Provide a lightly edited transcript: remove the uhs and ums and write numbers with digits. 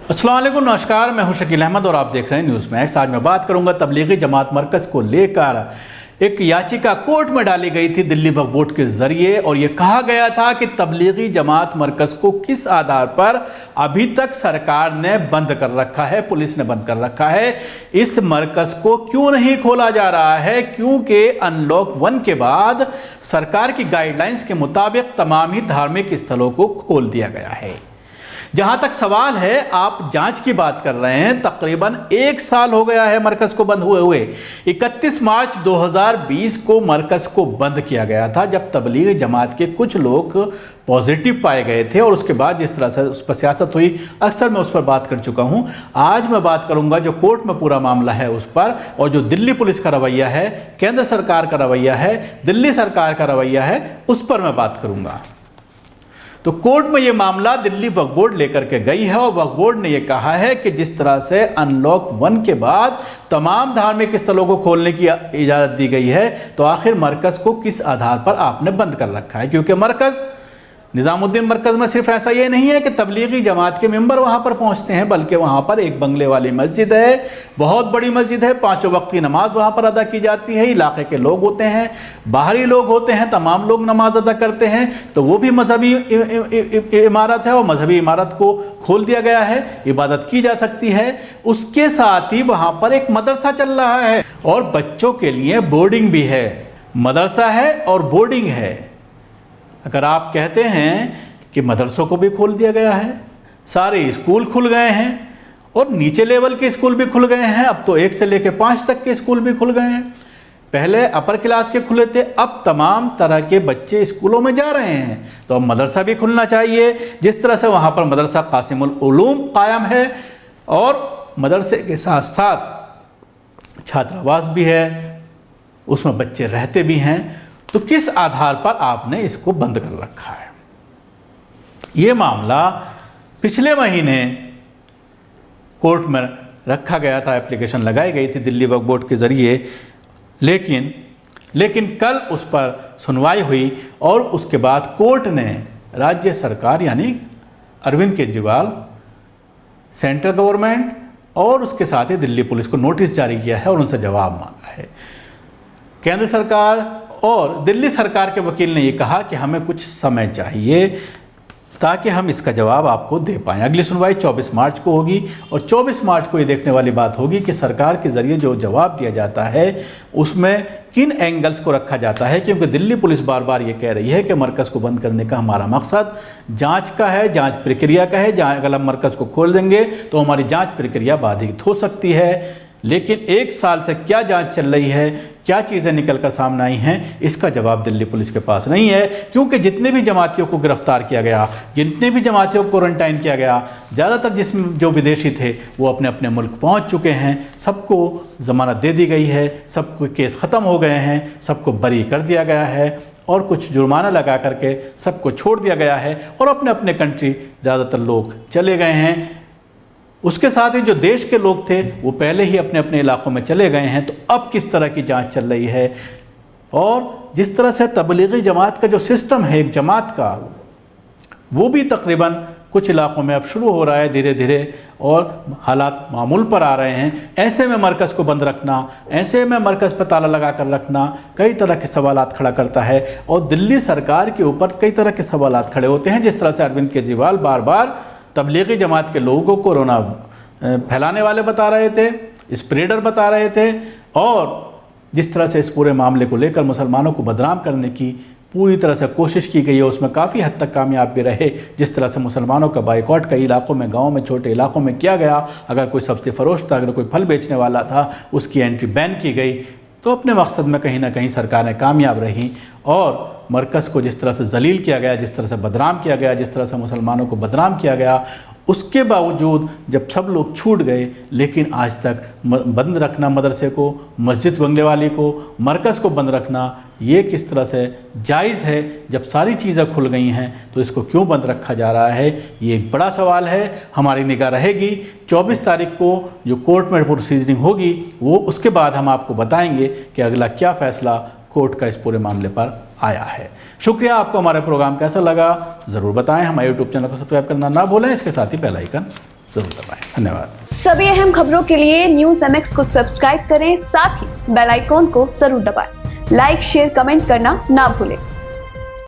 अस्सलाम वालेकुम, नमस्कार। मैं हूं शकील अहमद और आप देख रहे हैं न्यूज़ मैक्स। आज मैं बात करूंगा तबलीगी जमात मरकज़ को लेकर एक याचिका कोर्ट में डाली गई थी दिल्ली वक्फ बोर्ड के जरिए, और यह कहा गया था कि तबलीगी जमात मरकज़ को किस आधार पर अभी तक सरकार ने बंद कर रखा है, पुलिस ने बंद कर रखा है, इस मरकज़ को क्यों नहीं खोला जा रहा है। क्योंकि अनलॉक 1 के बाद सरकार की गाइडलाइंस के मुताबिक तमाम ही धार्मिक स्थलों को खोल दिया गया है। जहां तक सवाल है, आप जांच की बात कर रहे हैं, तकरीबन 1 साल हो गया है मरकज को बंद हुए 31 मार्च 2020 को मरकज को बंद किया गया था, जब तबलीगी जमात के कुछ लोग पॉजिटिव पाए गए थे। और उसके बाद जिस तरह से उस पर सियासत हुई, अक्सर मैं उस पर बात कर चुका हूं। आज मैं बात करूंगा जो कोर्ट में पूरा मामला है उस पर, और जो दिल्ली पुलिस का रवैया है, केंद्र सरकार का रवैया है, दिल्ली सरकार का रवैया है, उस पर मैं बात करूंगा। तो कोर्ट में यह मामला दिल्ली वक्फ बोर्ड लेकर के गई है, और वक्फ बोर्ड ने यह कहा है कि जिस तरह से अनलॉक 1 के बाद तमाम धार्मिक स्थलों को खोलने की इजाज़त दी गई है, तो आखिर मरकज़ को किस आधार पर आपने बंद कर रखा है। क्योंकि मरकज़ निज़ामुद्दीन मरकज़ में सिर्फ ऐसा ये नहीं है कि तबलीगी जमात के मेंबर वहाँ पर पहुँचते हैं, बल्कि वहाँ पर एक बंगले वाली मस्जिद है, बहुत बड़ी मस्जिद है, 5 वक्त की नमाज वहाँ पर अदा की जाती है। इलाके के लोग होते हैं, बाहरी लोग होते हैं, तमाम लोग नमाज अदा करते हैं। तो वो भी मजहबी इमारत है, और मजहबी इमारत को खोल दिया गया है, इबादत की जा सकती है। उसके साथ ही वहाँ पर एक मदरसा चल रहा है, और बच्चों के लिए बोर्डिंग भी है। मदरसा है और बोर्डिंग है। अगर आप कहते हैं कि मदरसों को भी खोल दिया गया है, सारे स्कूल खुल गए हैं, और नीचे लेवल के स्कूल भी खुल गए हैं, अब तो 1 से लेकर 5 तक के स्कूल भी खुल गए हैं। पहले अपर क्लास के खुले थे, अब तमाम तरह के बच्चे स्कूलों में जा रहे हैं, तो अब मदरसा भी खुलना चाहिए। जिस तरह से वहाँ पर मदरसा कासिमुल उलूम कायम है, और मदरसे के साथ साथ छात्रावास भी है, उसमें बच्चे रहते भी हैं। तो किस आधार पर आपने इसको बंद कर रखा है। ये मामला पिछले महीने कोर्ट में रखा गया था, एप्लीकेशन लगाई गई थी दिल्ली वक्फ बोर्ड के ज़रिए, लेकिन कल उस पर सुनवाई हुई, और उसके बाद कोर्ट ने राज्य सरकार यानी अरविंद केजरीवाल, सेंट्रल गवर्नमेंट और उसके साथ ही दिल्ली पुलिस को नोटिस जारी किया है और उनसे जवाब मांगा है। केंद्र सरकार और दिल्ली सरकार के वकील ने यह कहा कि हमें कुछ समय चाहिए ताकि हम इसका जवाब आपको दे पाएँ। अगली सुनवाई 24 मार्च को होगी, और 24 मार्च को ये देखने वाली बात होगी कि सरकार के ज़रिए जो जवाब दिया जाता है उसमें किन एंगल्स को रखा जाता है। क्योंकि दिल्ली पुलिस बार बार ये कह रही है कि मरकज़ को बंद करने का हमारा मकसद जांच का है, जांच प्रक्रिया का है। जहाँ अगर हम मरकज़ को खोल देंगे तो हमारी जांच प्रक्रिया बाधित हो सकती है। लेकिन 1 साल से क्या जांच चल रही है, क्या चीज़ें निकल कर सामने आई हैं, इसका जवाब दिल्ली पुलिस के पास नहीं है। क्योंकि जितने भी जमातियों को गिरफ्तार किया गया, जितने भी जमातियों को क्वारंटाइन किया गया, ज़्यादातर जिसमें जो विदेशी थे वो अपने अपने मुल्क पहुंच चुके हैं। सबको ज़मानत दे दी गई है, सबको केस ख़त्म हो गए हैं, सबको बरी कर दिया गया है, और कुछ जुर्माना लगा करके सबको छोड़ दिया गया है, और अपने अपने कंट्री ज़्यादातर लोग चले गए हैं। उसके साथ ही जो देश के लोग थे वो पहले ही अपने अपने इलाकों में चले गए हैं। तो अब किस तरह की जांच चल रही है, और जिस तरह से तबलीगी जमात का जो सिस्टम है एक जमात का, वो भी तकरीबन कुछ इलाकों में अब शुरू हो रहा है धीरे धीरे, और हालात मामूल पर आ रहे हैं। ऐसे में मरकज़ को बंद रखना, ऐसे में मरकज़ पर ताला लगा कर रखना कई तरह के सवालात खड़ा करता है, और दिल्ली सरकार के ऊपर कई तरह के सवालात खड़े होते हैं। जिस तरह से अरविंद केजरीवाल बार बार तबलीगी जमात के लोगों को कोरोना फैलाने वाले बता रहे थे, स्प्रेडर बता रहे थे, और जिस तरह से इस पूरे मामले को लेकर मुसलमानों को बदनाम करने की पूरी तरह से कोशिश की गई है, उसमें काफ़ी हद तक कामयाब भी रहे। जिस तरह से मुसलमानों का बाइकआउट कई इलाकों में, गाँव में, छोटे इलाकों में किया गया। अगर कोई सब्ज़ी फरोश था, अगर कोई फल बेचने वाला था, उसकी एंट्री बैन की गई। तो अपने मकसद में कहीं ना कहीं सरकारें कामयाब रहीं, और मरकज़ को जिस तरह से जलील किया गया, जिस तरह से बदनाम किया गया, जिस तरह से मुसलमानों को बदनाम किया गया, उसके बावजूद जब सब लोग छूट गए, लेकिन आज तक बंद रखना मदरसे को, मस्जिद बंगले वाली को, मरकज़ को बंद रखना, ये किस तरह से जायज़ है। जब सारी चीज़ें खुल गई हैं तो इसको क्यों बंद रखा जा रहा है, ये एक बड़ा सवाल है। हमारी निगाह रहेगी 24 तारीख को जो कोर्ट में प्रोसीजरिंग होगी, वो उसके बाद हम आपको बताएंगे कि अगला क्या फ़ैसला कोर्ट का इस पूरे मामले पर आया है। शुक्रिया। आपको हमारा प्रोग्राम कैसा लगा ज़रूर बताएं। हमारे यूट्यूब चैनल को सब्सक्राइब करना ना भूलें, इसके साथ ही बेल आइकन जरूर दबाएं। धन्यवाद। सभी अहम खबरों के लिए न्यूज़ MX को सब्सक्राइब करें, साथ ही बेल आइकॉन को जरूर दबाएं। लाइक, शेयर, कमेंट करना ना भूलें।